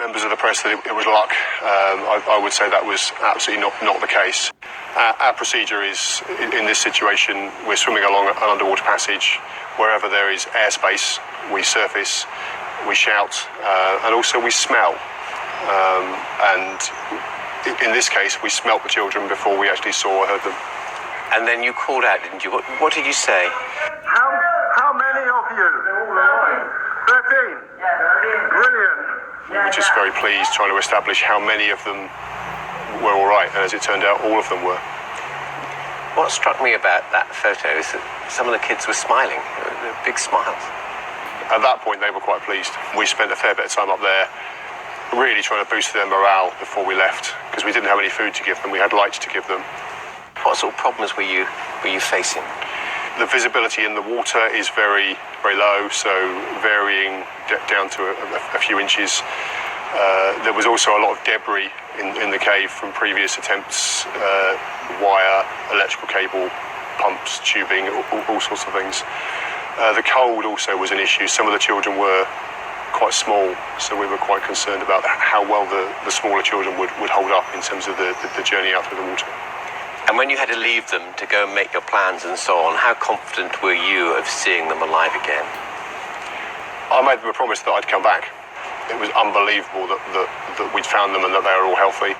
members of the press that it was luck. I would say that was absolutely not the case. Our procedure is, in this situation, we're swimming along an underwater passage. Wherever there is airspace, we surface, we shout, and also we smell. And in this case, we smelt the children before we actually saw or heard them. And then you called out, didn't you? What did you say? How many of you? 13. Brilliant. We were just very pleased trying to establish how many of them were all right, and as it turned out, all of them were. What struck me about that photo is that some of the kids were smiling, they were big smiles. At that point, they were quite pleased. We spent a fair bit of time up there really trying to boost their morale before we left, because we didn't have any food to give them, we had lights to give them. What sort of problems were you facing? The visibility in the water is very, very low, so varying down to a few inches. There was also a lot of debris in the cave from previous attempts, wire, electrical cable, pumps, tubing, all sorts of things. The cold also was an issue. Some of the children were quite small, so we were quite concerned about how well the smaller children would hold up in terms of the journey out through the water. And when you had to leave them to go and make your plans and so on, how confident were you of seeing them alive again? I made them a promise that I'd come back. It was unbelievable that we'd found them and that they were all healthy.